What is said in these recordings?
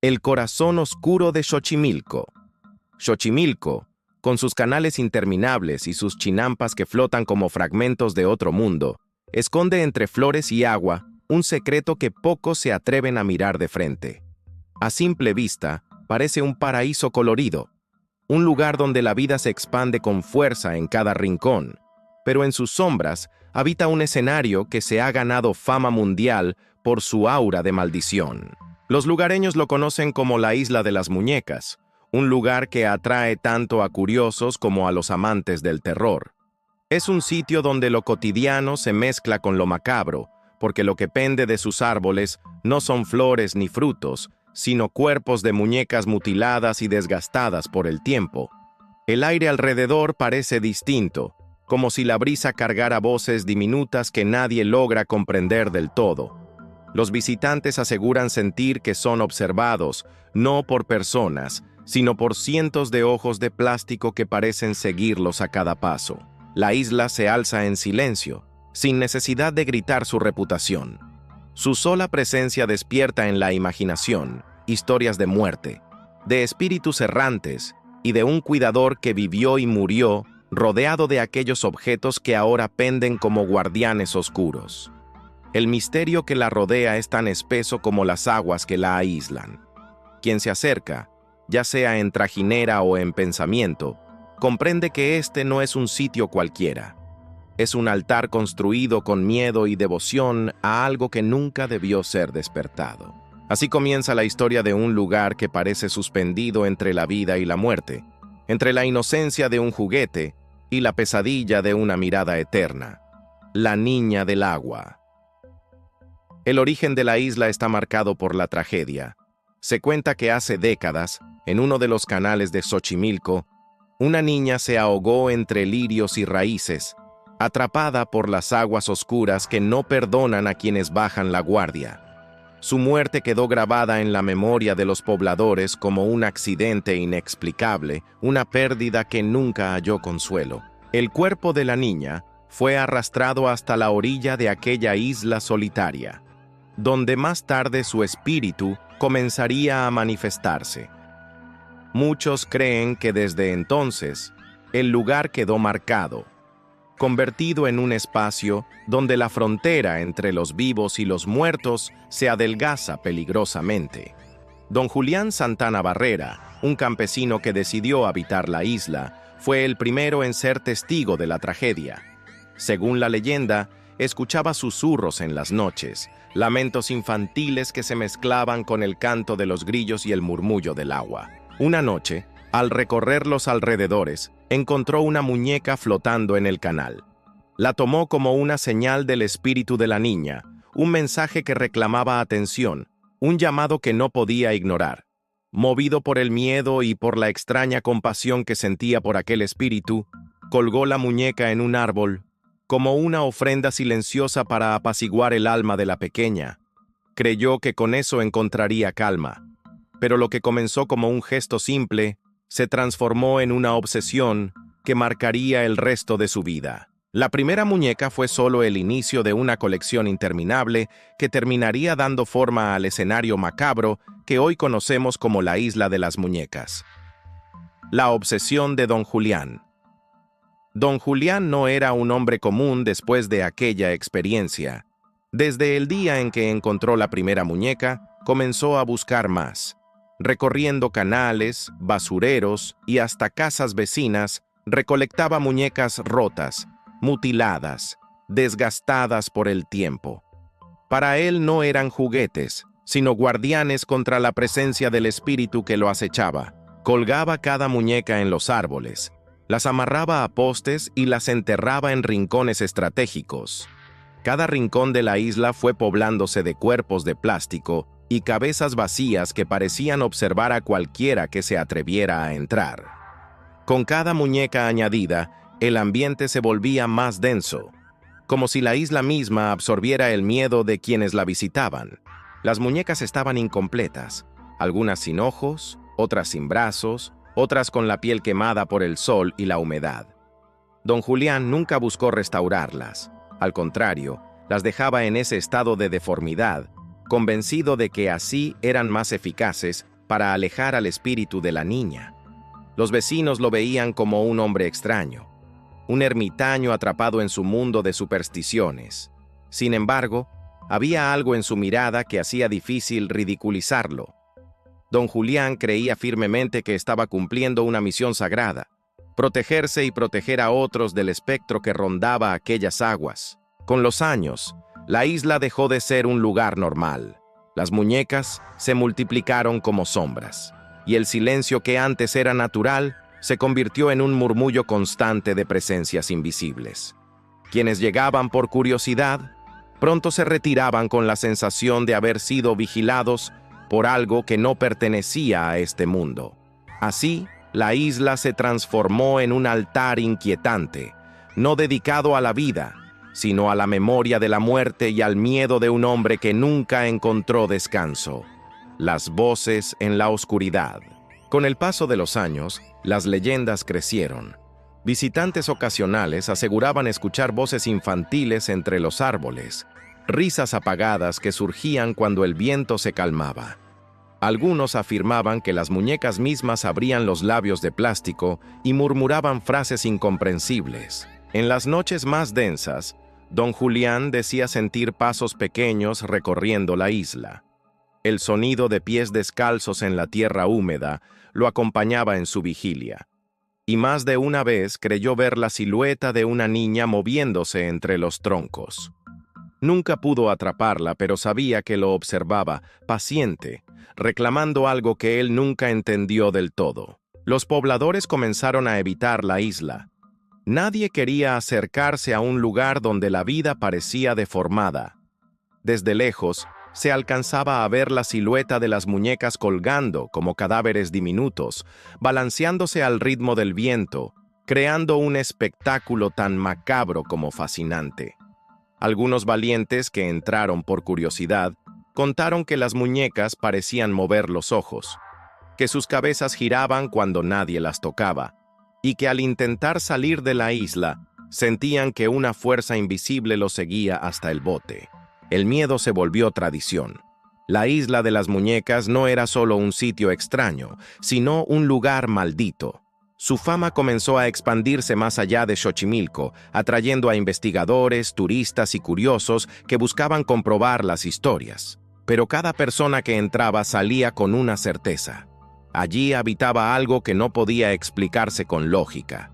El corazón oscuro de Xochimilco. Xochimilco, con sus canales interminables y sus chinampas que flotan como fragmentos de otro mundo, esconde entre flores y agua un secreto que pocos se atreven a mirar de frente. A simple vista, parece un paraíso colorido, un lugar donde la vida se expande con fuerza en cada rincón, pero en sus sombras habita un escenario que se ha ganado fama mundial por su aura de maldición. Los lugareños lo conocen como la Isla de las Muñecas, un lugar que atrae tanto a curiosos como a los amantes del terror. Es un sitio donde lo cotidiano se mezcla con lo macabro, porque lo que pende de sus árboles no son flores ni frutos, sino cuerpos de muñecas mutiladas y desgastadas por el tiempo. El aire alrededor parece distinto, como si la brisa cargara voces diminutas que nadie logra comprender del todo. Los visitantes aseguran sentir que son observados, no por personas, sino por cientos de ojos de plástico que parecen seguirlos a cada paso. La isla se alza en silencio, sin necesidad de gritar su reputación. Su sola presencia despierta en la imaginación historias de muerte, de espíritus errantes y de un cuidador que vivió y murió rodeado de aquellos objetos que ahora penden como guardianes oscuros. El misterio que la rodea es tan espeso como las aguas que la aíslan. Quien se acerca, ya sea en trajinera o en pensamiento, comprende que este no es un sitio cualquiera. Es un altar construido con miedo y devoción a algo que nunca debió ser despertado. Así comienza la historia de un lugar que parece suspendido entre la vida y la muerte, entre la inocencia de un juguete y la pesadilla de una mirada eterna. La Niña del Agua. El origen de la isla está marcado por la tragedia. Se cuenta que hace décadas, en uno de los canales de Xochimilco, una niña se ahogó entre lirios y raíces, atrapada por las aguas oscuras que no perdonan a quienes bajan la guardia. Su muerte quedó grabada en la memoria de los pobladores como un accidente inexplicable, una pérdida que nunca halló consuelo. El cuerpo de la niña fue arrastrado hasta la orilla de aquella isla solitaria, donde más tarde su espíritu comenzaría a manifestarse. Muchos creen que desde entonces el lugar quedó marcado, convertido en un espacio donde la frontera entre los vivos y los muertos se adelgaza peligrosamente. Don Julián Santana Barrera, un campesino que decidió habitar la isla, fue el primero en ser testigo de la tragedia. Según la leyenda, escuchaba susurros en las noches, lamentos infantiles que se mezclaban con el canto de los grillos y el murmullo del agua. Una noche, al recorrer los alrededores, encontró una muñeca flotando en el canal. La tomó como una señal del espíritu de la niña, un mensaje que reclamaba atención, un llamado que no podía ignorar. Movido por el miedo y por la extraña compasión que sentía por aquel espíritu, colgó la muñeca en un árbol, como una ofrenda silenciosa para apaciguar el alma de la pequeña. Creyó que con eso encontraría calma, pero lo que comenzó como un gesto simple se transformó en una obsesión que marcaría el resto de su vida. La primera muñeca fue solo el inicio de una colección interminable que terminaría dando forma al escenario macabro que hoy conocemos como la Isla de las Muñecas. La obsesión de Don Julián. Don Julián no era un hombre común después de aquella experiencia. Desde el día en que encontró la primera muñeca, comenzó a buscar más. Recorriendo canales, basureros y hasta casas vecinas, recolectaba muñecas rotas, mutiladas, desgastadas por el tiempo. Para él no eran juguetes, sino guardianes contra la presencia del espíritu que lo acechaba. Colgaba cada muñeca en los árboles, las amarraba a postes y las enterraba en rincones estratégicos. Cada rincón de la isla fue poblándose de cuerpos de plástico y cabezas vacías que parecían observar a cualquiera que se atreviera a entrar. Con cada muñeca añadida, el ambiente se volvía más denso, como si la isla misma absorbiera el miedo de quienes la visitaban. Las muñecas estaban incompletas, algunas sin ojos, otras sin brazos, otras con la piel quemada por el sol y la humedad. Don Julián nunca buscó restaurarlas. Al contrario, las dejaba en ese estado de deformidad, convencido de que así eran más eficaces para alejar al espíritu de la niña. Los vecinos lo veían como un hombre extraño, un ermitaño atrapado en su mundo de supersticiones. Sin embargo, había algo en su mirada que hacía difícil ridiculizarlo. Don Julián creía firmemente que estaba cumpliendo una misión sagrada: protegerse y proteger a otros del espectro que rondaba aquellas aguas. Con los años, la isla dejó de ser un lugar normal. Las muñecas se multiplicaron como sombras, y el silencio que antes era natural se convirtió en un murmullo constante de presencias invisibles. Quienes llegaban por curiosidad, pronto se retiraban con la sensación de haber sido vigilados por algo que no pertenecía a este mundo. Así, la isla se transformó en un altar inquietante, no dedicado a la vida, sino a la memoria de la muerte y al miedo de un hombre que nunca encontró descanso: las voces en la oscuridad. Con el paso de los años, las leyendas crecieron. Visitantes ocasionales aseguraban escuchar voces infantiles entre los árboles, risas apagadas que surgían cuando el viento se calmaba. Algunos afirmaban que las muñecas mismas abrían los labios de plástico y murmuraban frases incomprensibles. En las noches más densas, don Julián decía sentir pasos pequeños recorriendo la isla. El sonido de pies descalzos en la tierra húmeda lo acompañaba en su vigilia, y más de una vez creyó ver la silueta de una niña moviéndose entre los troncos. Nunca pudo atraparla, pero sabía que lo observaba, paciente, reclamando algo que él nunca entendió del todo. Los pobladores comenzaron a evitar la isla. Nadie quería acercarse a un lugar donde la vida parecía deformada. Desde lejos, se alcanzaba a ver la silueta de las muñecas colgando como cadáveres diminutos, balanceándose al ritmo del viento, creando un espectáculo tan macabro como fascinante. Algunos valientes que entraron por curiosidad contaron que las muñecas parecían mover los ojos, que sus cabezas giraban cuando nadie las tocaba, y que al intentar salir de la isla, sentían que una fuerza invisible los seguía hasta el bote. El miedo se volvió tradición. La isla de las muñecas no era solo un sitio extraño, sino un lugar maldito. Su fama comenzó a expandirse más allá de Xochimilco, atrayendo a investigadores, turistas y curiosos que buscaban comprobar las historias. Pero cada persona que entraba salía con una certeza: allí habitaba algo que no podía explicarse con lógica.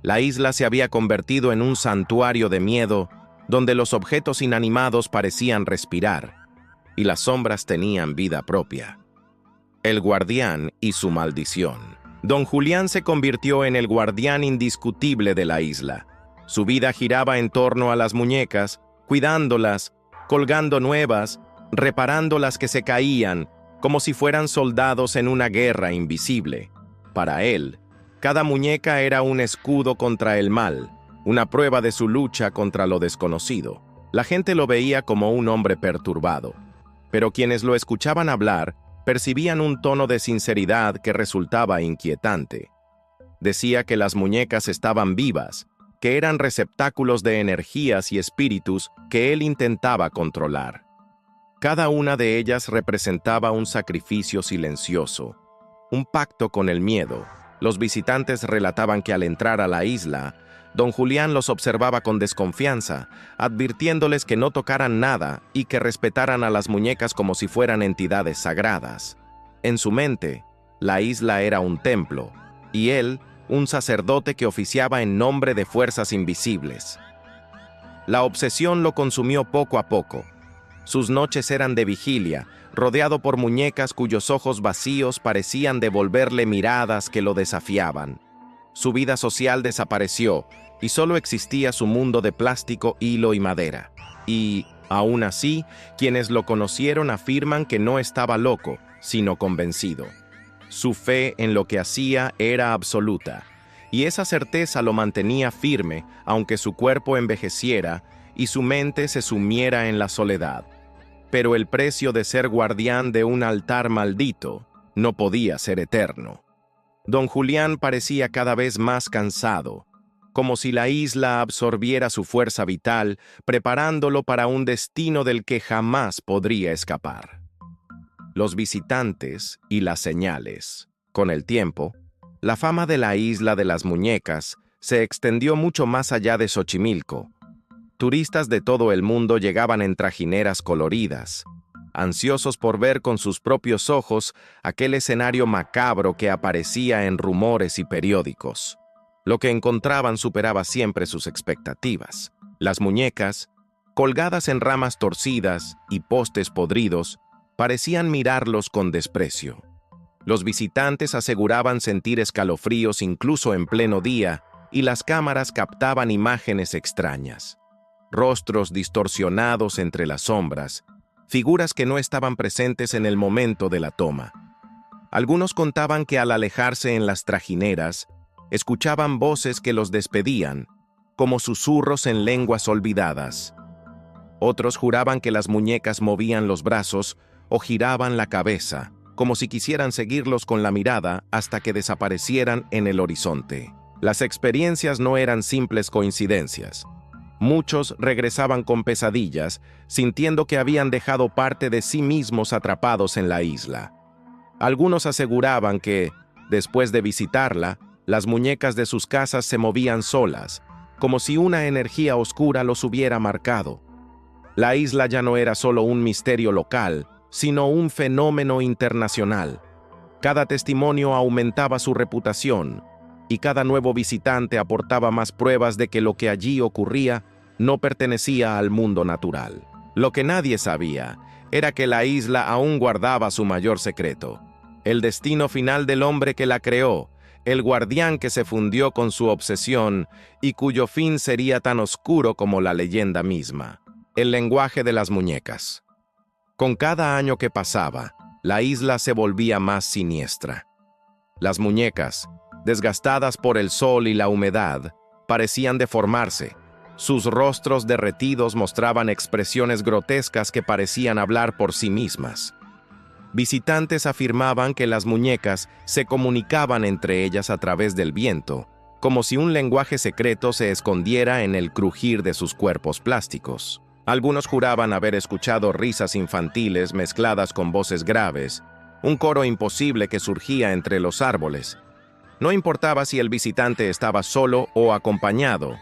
La isla se había convertido en un santuario de miedo, donde los objetos inanimados parecían respirar, y las sombras tenían vida propia. El guardián y su maldición. Don Julián se convirtió en el guardián indiscutible de la isla. Su vida giraba en torno a las muñecas, cuidándolas, colgando nuevas, reparando las que se caían, como si fueran soldados en una guerra invisible. Para él, cada muñeca era un escudo contra el mal, una prueba de su lucha contra lo desconocido. La gente lo veía como un hombre perturbado, pero quienes lo escuchaban hablar percibían un tono de sinceridad que resultaba inquietante. Decía que las muñecas estaban vivas, que eran receptáculos de energías y espíritus que él intentaba controlar. Cada una de ellas representaba un sacrificio silencioso, un pacto con el miedo. Los visitantes relataban que al entrar a la isla, don Julián los observaba con desconfianza, advirtiéndoles que no tocaran nada y que respetaran a las muñecas como si fueran entidades sagradas. En su mente, la isla era un templo, y él, un sacerdote que oficiaba en nombre de fuerzas invisibles. La obsesión lo consumió poco a poco. Sus noches eran de vigilia, rodeado por muñecas cuyos ojos vacíos parecían devolverle miradas que lo desafiaban. Su vida social desapareció, y solo existía su mundo de plástico, hilo y madera. Y, aún así, quienes lo conocieron afirman que no estaba loco, sino convencido. Su fe en lo que hacía era absoluta, y esa certeza lo mantenía firme, aunque su cuerpo envejeciera y su mente se sumiera en la soledad. Pero el precio de ser guardián de un altar maldito no podía ser eterno. Don Julián parecía cada vez más cansado, como si la isla absorbiera su fuerza vital, preparándolo para un destino del que jamás podría escapar. los visitantes y las señales. Con el tiempo, la fama de la isla de las muñecas se extendió mucho más allá de Xochimilco. Turistas de todo el mundo llegaban en trajineras coloridas, ansiosos por ver con sus propios ojos aquel escenario macabro que aparecía en rumores y periódicos. Lo que encontraban superaba siempre sus expectativas. Las muñecas, colgadas en ramas torcidas y postes podridos, parecían mirarlos con desprecio. Los visitantes aseguraban sentir escalofríos incluso en pleno día, y las cámaras captaban imágenes extrañas. Rostros distorsionados entre las sombras, figuras que no estaban presentes en el momento de la toma. Algunos contaban que al alejarse en las trajineras, escuchaban voces que los despedían, como susurros en lenguas olvidadas. Otros juraban que las muñecas movían los brazos o giraban la cabeza, como si quisieran seguirlos con la mirada hasta que desaparecieran en el horizonte. Las experiencias no eran simples coincidencias. Muchos regresaban con pesadillas, sintiendo que habían dejado parte de sí mismos atrapados en la isla. Algunos aseguraban que, después de visitarla, las muñecas de sus casas se movían solas, como si una energía oscura los hubiera marcado. La isla ya no era solo un misterio local, sino un fenómeno internacional. Cada testimonio aumentaba su reputación, y cada nuevo visitante aportaba más pruebas de que lo que allí ocurría no pertenecía al mundo natural. Lo que nadie sabía era que la isla aún guardaba su mayor secreto: el destino final del hombre que la creó, el guardián que se fundió con su obsesión y cuyo fin sería tan oscuro como la leyenda misma. El lenguaje de las muñecas. Con cada año que pasaba, la isla se volvía más siniestra. Las muñecas, desgastadas por el sol y la humedad, parecían deformarse. Sus rostros derretidos mostraban expresiones grotescas que parecían hablar por sí mismas. Visitantes afirmaban que las muñecas se comunicaban entre ellas a través del viento, como si un lenguaje secreto se escondiera en el crujir de sus cuerpos plásticos. Algunos juraban haber escuchado risas infantiles mezcladas con voces graves, un coro imposible que surgía entre los árboles. No importaba si el visitante estaba solo o acompañado,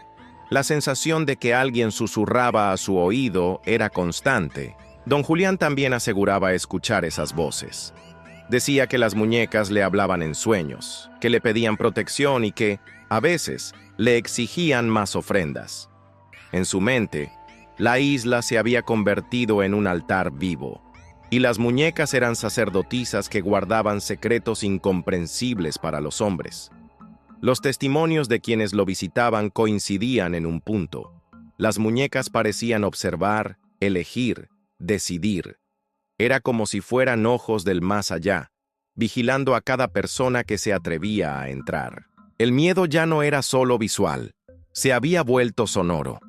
la sensación de que alguien susurraba a su oído era constante. Don Julián también aseguraba escuchar esas voces. Decía que las muñecas le hablaban en sueños, que le pedían protección y que, a veces, le exigían más ofrendas. En su mente, la isla se había convertido en un altar vivo, y las muñecas eran sacerdotisas que guardaban secretos incomprensibles para los hombres. Los testimonios de quienes lo visitaban coincidían en un punto. Las muñecas parecían observar, elegir, decidir. Era como si fueran ojos del más allá, vigilando a cada persona que se atrevía a entrar. El miedo ya no era solo visual, se había vuelto sonoro.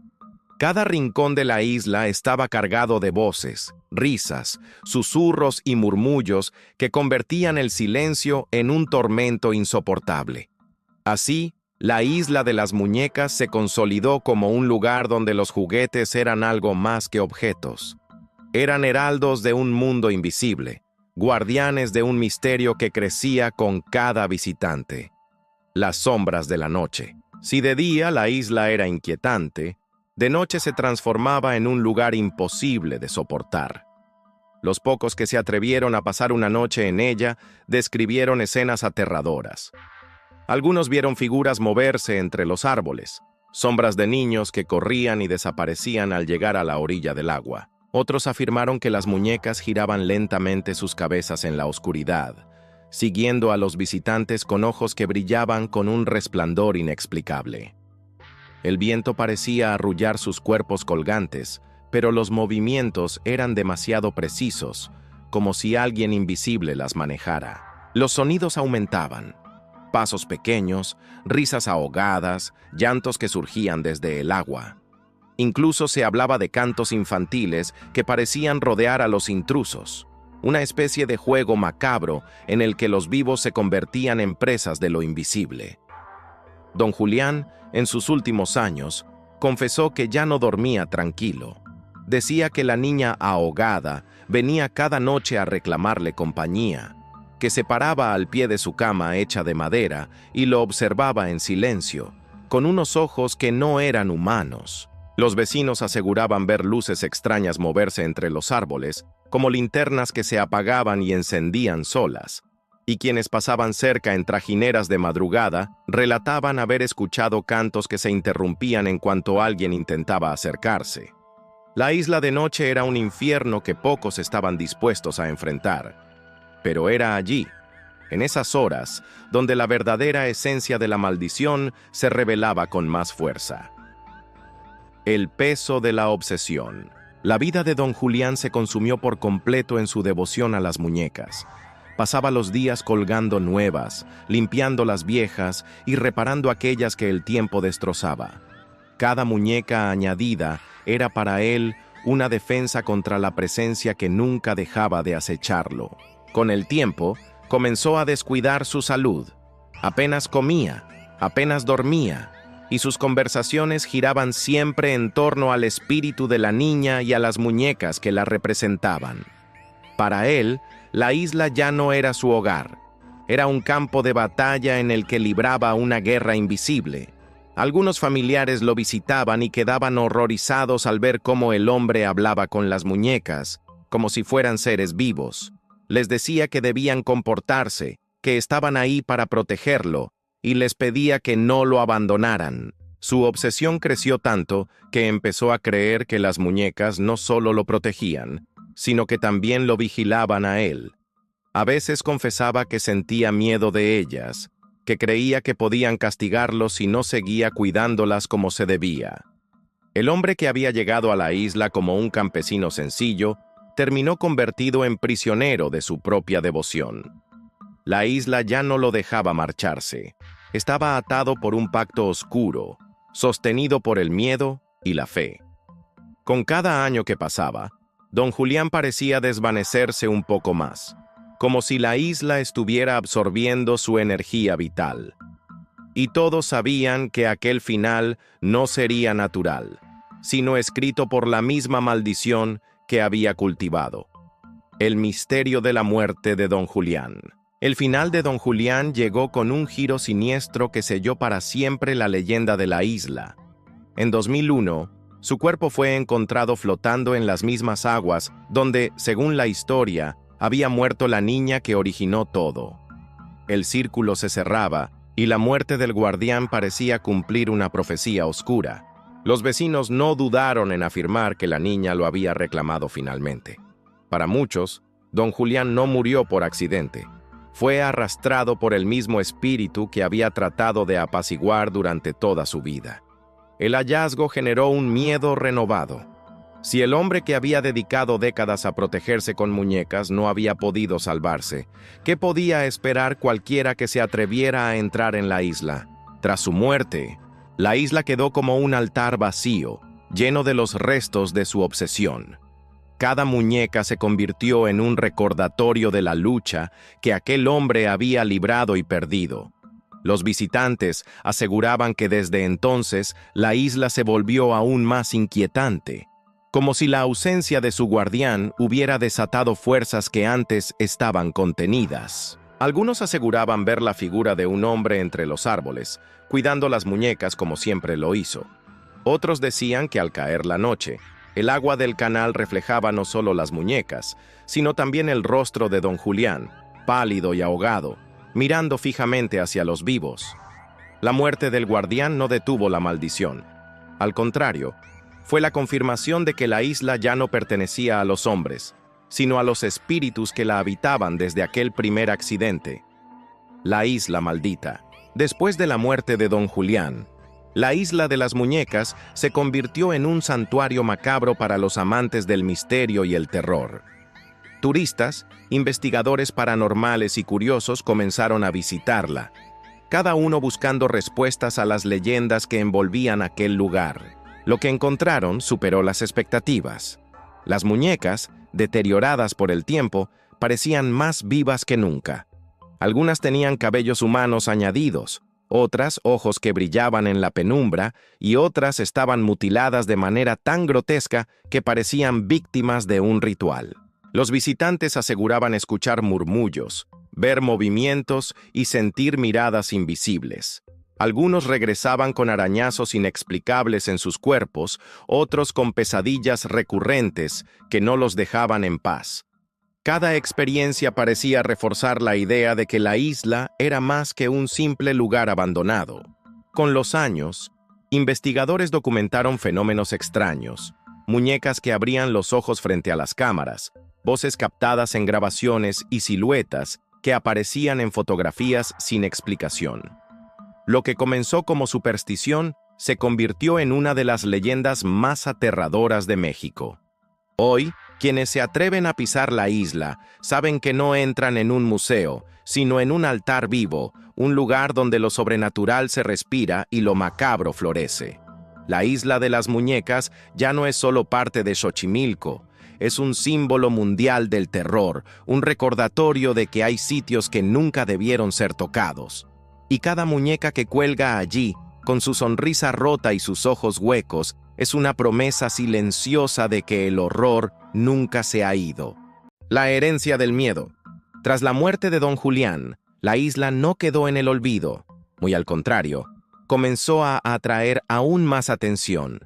Cada rincón de la isla estaba cargado de voces, risas, susurros y murmullos que convertían el silencio en un tormento insoportable. Así, la isla de las muñecas se consolidó como un lugar donde los juguetes eran algo más que objetos. Eran heraldos de un mundo invisible, guardianes de un misterio que crecía con cada visitante. Las sombras de la noche. Si de día la isla era inquietante, de noche se transformaba en un lugar imposible de soportar. Los pocos que se atrevieron a pasar una noche en ella describieron escenas aterradoras. Algunos vieron figuras moverse entre los árboles, sombras de niños que corrían y desaparecían al llegar a la orilla del agua. Otros afirmaron que las muñecas giraban lentamente sus cabezas en la oscuridad, siguiendo a los visitantes con ojos que brillaban con un resplandor inexplicable. El viento parecía arrullar sus cuerpos colgantes, pero los movimientos eran demasiado precisos, como si alguien invisible las manejara. Los sonidos aumentaban. Pasos pequeños, risas ahogadas, llantos que surgían desde el agua. Incluso se hablaba de cantos infantiles que parecían rodear a los intrusos, una especie de juego macabro en el que los vivos se convertían en presas de lo invisible. Don Julián, en sus últimos años, confesó que ya no dormía tranquilo. Decía que la niña ahogada venía cada noche a reclamarle compañía, que se paraba al pie de su cama hecha de madera y lo observaba en silencio, con unos ojos que no eran humanos. Los vecinos aseguraban ver luces extrañas moverse entre los árboles, como linternas que se apagaban y encendían solas, y quienes pasaban cerca en trajineras de madrugada relataban haber escuchado cantos que se interrumpían en cuanto alguien intentaba acercarse. La isla de noche era un infierno que pocos estaban dispuestos a enfrentar, pero era allí, en esas horas, donde la verdadera esencia de la maldición se revelaba con más fuerza. El peso de la obsesión. La vida de don Julián se consumió por completo en su devoción a las muñecas. Pasaba los días colgando nuevas, limpiando las viejas y reparando aquellas que el tiempo destrozaba. Cada muñeca añadida era para él una defensa contra la presencia que nunca dejaba de acecharlo. Con el tiempo, comenzó a descuidar su salud. Apenas comía, apenas dormía, y sus conversaciones giraban siempre en torno al espíritu de la niña y a las muñecas que la representaban. Para él, la isla ya no era su hogar. Era un campo de batalla en el que libraba una guerra invisible. Algunos familiares lo visitaban y quedaban horrorizados al ver cómo el hombre hablaba con las muñecas, como si fueran seres vivos. Les decía que debían comportarse, que estaban ahí para protegerlo, y les pedía que no lo abandonaran. Su obsesión creció tanto que empezó a creer que las muñecas no solo lo protegían, sino que también lo vigilaban a él. A veces confesaba que sentía miedo de ellas, que creía que podían castigarlo si no seguía cuidándolas como se debía. El hombre que había llegado a la isla como un campesino sencillo, terminó convertido en prisionero de su propia devoción. La isla ya no lo dejaba marcharse. Estaba atado por un pacto oscuro, sostenido por el miedo y la fe. Con cada año que pasaba, don Julián parecía desvanecerse un poco más, como si la isla estuviera absorbiendo su energía vital. Y todos sabían que aquel final no sería natural, sino escrito por la misma maldición que había cultivado. El misterio de la muerte de don Julián. El final de don Julián llegó con un giro siniestro que selló para siempre la leyenda de la isla. En 2001, su cuerpo fue encontrado flotando en las mismas aguas donde, según la historia, había muerto la niña que originó todo. El círculo se cerraba y la muerte del guardián parecía cumplir una profecía oscura. Los vecinos no dudaron en afirmar que la niña lo había reclamado finalmente. Para muchos, don Julián no murió por accidente. Fue arrastrado por el mismo espíritu que había tratado de apaciguar durante toda su vida. El hallazgo generó un miedo renovado. Si el hombre que había dedicado décadas a protegerse con muñecas no había podido salvarse, ¿qué podía esperar cualquiera que se atreviera a entrar en la isla? Tras su muerte, la isla quedó como un altar vacío, lleno de los restos de su obsesión. Cada muñeca se convirtió en un recordatorio de la lucha que aquel hombre había librado y perdido. Los visitantes aseguraban que desde entonces la isla se volvió aún más inquietante, como si la ausencia de su guardián hubiera desatado fuerzas que antes estaban contenidas. Algunos aseguraban ver la figura de un hombre entre los árboles, cuidando las muñecas como siempre lo hizo. Otros decían que al caer la noche, el agua del canal reflejaba no solo las muñecas, sino también el rostro de don Julián, pálido y ahogado, mirando fijamente hacia los vivos. La muerte del guardián no detuvo la maldición. Al contrario, fue la confirmación de que la isla ya no pertenecía a los hombres, sino a los espíritus que la habitaban desde aquel primer accidente. La isla maldita. Después de la muerte de don Julián, la isla de las muñecas se convirtió en un santuario macabro para los amantes del misterio y el terror. Turistas, investigadores paranormales y curiosos comenzaron a visitarla, cada uno buscando respuestas a las leyendas que envolvían aquel lugar. Lo que encontraron superó las expectativas. Las muñecas, deterioradas por el tiempo, parecían más vivas que nunca. Algunas tenían cabellos humanos añadidos, otras ojos que brillaban en la penumbra y otras estaban mutiladas de manera tan grotesca que parecían víctimas de un ritual. Los visitantes aseguraban escuchar murmullos, ver movimientos y sentir miradas invisibles. Algunos regresaban con arañazos inexplicables en sus cuerpos, otros con pesadillas recurrentes que no los dejaban en paz. Cada experiencia parecía reforzar la idea de que la isla era más que un simple lugar abandonado. Con los años, investigadores documentaron fenómenos extraños, muñecas que abrían los ojos frente a las cámaras, voces captadas en grabaciones y siluetas que aparecían en fotografías sin explicación. Lo que comenzó como superstición se convirtió en una de las leyendas más aterradoras de México. Hoy, quienes se atreven a pisar la isla saben que no entran en un museo, sino en un altar vivo, un lugar donde lo sobrenatural se respira y lo macabro florece. La isla de las muñecas ya no es solo parte de Xochimilco, es un símbolo mundial del terror, un recordatorio de que hay sitios que nunca debieron ser tocados. Y cada muñeca que cuelga allí, con su sonrisa rota y sus ojos huecos, es una promesa silenciosa de que el horror nunca se ha ido. La herencia del miedo. Tras la muerte de Don Julián, la isla no quedó en el olvido. Muy al contrario, comenzó a atraer aún más atención.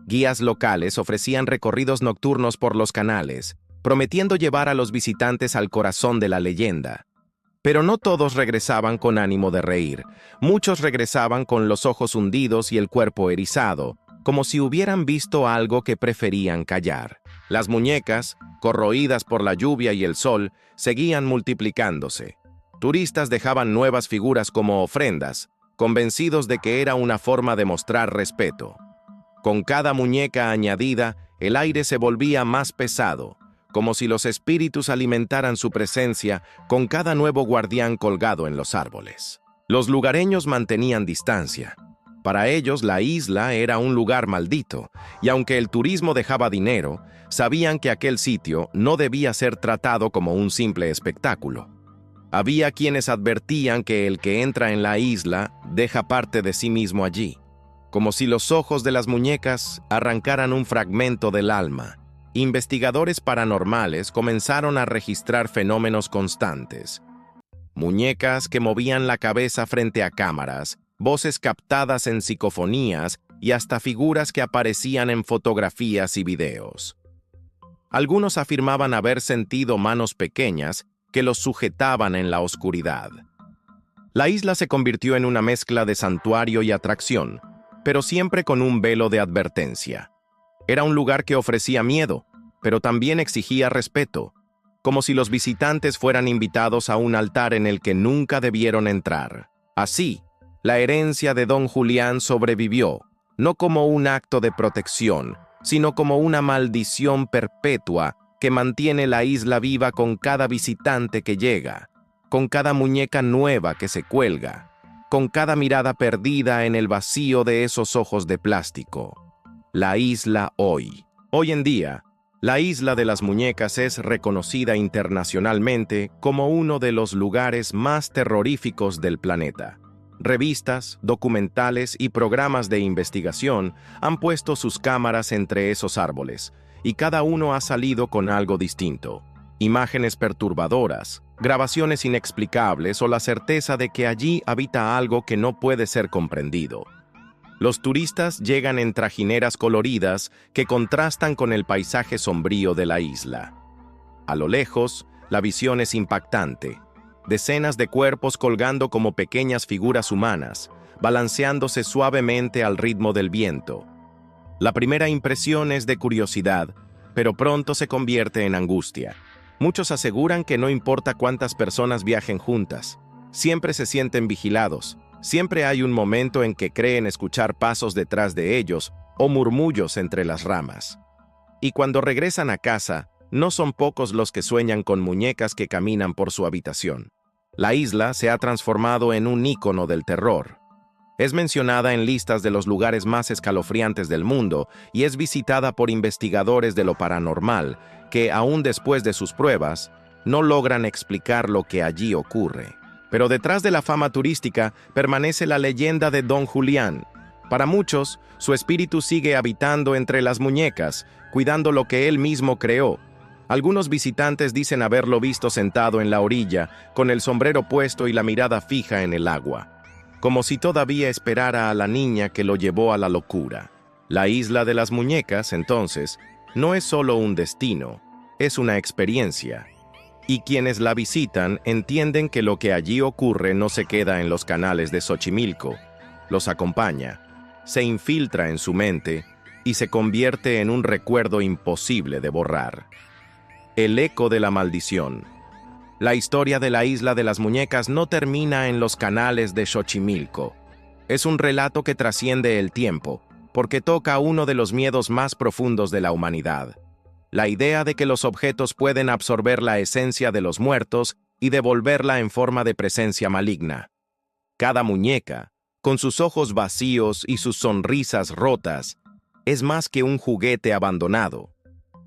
Guías locales ofrecían recorridos nocturnos por los canales, prometiendo llevar a los visitantes al corazón de la leyenda. Pero no todos regresaban con ánimo de reír. Muchos regresaban con los ojos hundidos y el cuerpo erizado, como si hubieran visto algo que preferían callar. Las muñecas, corroídas por la lluvia y el sol, seguían multiplicándose. Turistas dejaban nuevas figuras como ofrendas, convencidos de que era una forma de mostrar respeto. Con cada muñeca añadida, el aire se volvía más pesado, como si los espíritus alimentaran su presencia con cada nuevo guardián colgado en los árboles. Los lugareños mantenían distancia. Para ellos, la isla era un lugar maldito, y aunque el turismo dejaba dinero, sabían que aquel sitio no debía ser tratado como un simple espectáculo. Había quienes advertían que el que entra en la isla deja parte de sí mismo allí, como si los ojos de las muñecas arrancaran un fragmento del alma. Investigadores paranormales comenzaron a registrar fenómenos constantes. Muñecas que movían la cabeza frente a cámaras, voces captadas en psicofonías y hasta figuras que aparecían en fotografías y videos. Algunos afirmaban haber sentido manos pequeñas que los sujetaban en la oscuridad. La isla se convirtió en una mezcla de santuario y atracción, pero siempre con un velo de advertencia. Era un lugar que ofrecía miedo, pero también exigía respeto, como si los visitantes fueran invitados a un altar en el que nunca debieron entrar. Así, la herencia de Don Julián sobrevivió, no como un acto de protección, sino como una maldición perpetua que mantiene la isla viva con cada visitante que llega, con cada muñeca nueva que se cuelga, con cada mirada perdida en el vacío de esos ojos de plástico. La isla hoy. Hoy en día, la isla de las muñecas es reconocida internacionalmente como uno de los lugares más terroríficos del planeta. Revistas, documentales y programas de investigación han puesto sus cámaras entre esos árboles, y cada uno ha salido con algo distinto. Imágenes perturbadoras, grabaciones inexplicables o la certeza de que allí habita algo que no puede ser comprendido. Los turistas llegan en trajineras coloridas que contrastan con el paisaje sombrío de la isla. A lo lejos, la visión es impactante. Decenas de cuerpos colgando como pequeñas figuras humanas, balanceándose suavemente al ritmo del viento. La primera impresión es de curiosidad, pero pronto se convierte en angustia. Muchos aseguran que no importa cuántas personas viajen juntas, siempre se sienten vigilados. Siempre hay un momento en que creen escuchar pasos detrás de ellos o murmullos entre las ramas. Y cuando regresan a casa, no son pocos los que sueñan con muñecas que caminan por su habitación. La isla se ha transformado en un ícono del terror. Es mencionada en listas de los lugares más escalofriantes del mundo y es visitada por investigadores de lo paranormal que, aún después de sus pruebas, no logran explicar lo que allí ocurre. Pero detrás de la fama turística permanece la leyenda de Don Julián. Para muchos, su espíritu sigue habitando entre las muñecas, cuidando lo que él mismo creó. Algunos visitantes dicen haberlo visto sentado en la orilla, con el sombrero puesto y la mirada fija en el agua, como si todavía esperara a la niña que lo llevó a la locura. La isla de las muñecas, entonces, no es solo un destino, es una experiencia. Y quienes la visitan entienden que lo que allí ocurre no se queda en los canales de Xochimilco, los acompaña, se infiltra en su mente y se convierte en un recuerdo imposible de borrar. El eco de la maldición. La historia de la isla de las muñecas no termina en los canales de Xochimilco. Es un relato que trasciende el tiempo, porque toca uno de los miedos más profundos de la humanidad. La idea de que los objetos pueden absorber la esencia de los muertos y devolverla en forma de presencia maligna. Cada muñeca, con sus ojos vacíos y sus sonrisas rotas, es más que un juguete abandonado.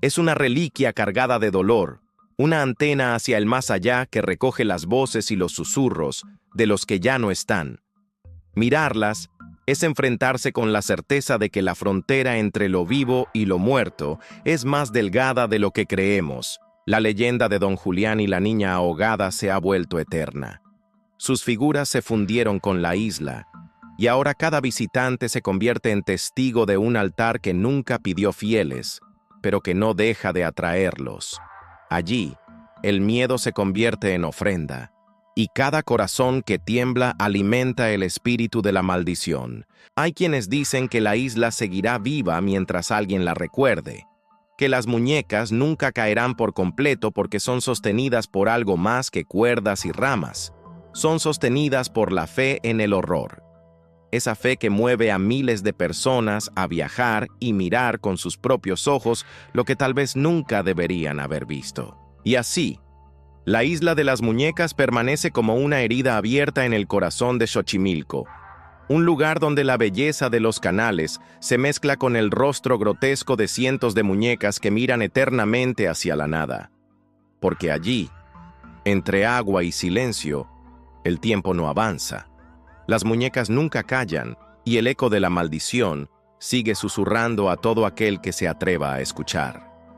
Es una reliquia cargada de dolor, una antena hacia el más allá que recoge las voces y los susurros de los que ya no están. Mirarlas es enfrentarse con la certeza de que la frontera entre lo vivo y lo muerto es más delgada de lo que creemos. La leyenda de Don Julián y la niña ahogada se ha vuelto eterna. Sus figuras se fundieron con la isla, y ahora cada visitante se convierte en testigo de un altar que nunca pidió fieles, pero que no deja de atraerlos. Allí, el miedo se convierte en ofrenda, y cada corazón que tiembla alimenta el espíritu de la maldición. Hay quienes dicen que la isla seguirá viva mientras alguien la recuerde, que las muñecas nunca caerán por completo porque son sostenidas por algo más que cuerdas y ramas. Son sostenidas por la fe en el horror. Esa fe que mueve a miles de personas a viajar y mirar con sus propios ojos lo que tal vez nunca deberían haber visto. Y así, la isla de las muñecas permanece como una herida abierta en el corazón de Xochimilco, un lugar donde la belleza de los canales se mezcla con el rostro grotesco de cientos de muñecas que miran eternamente hacia la nada. Porque allí, entre agua y silencio, el tiempo no avanza. Las muñecas nunca callan y el eco de la maldición sigue susurrando a todo aquel que se atreva a escuchar.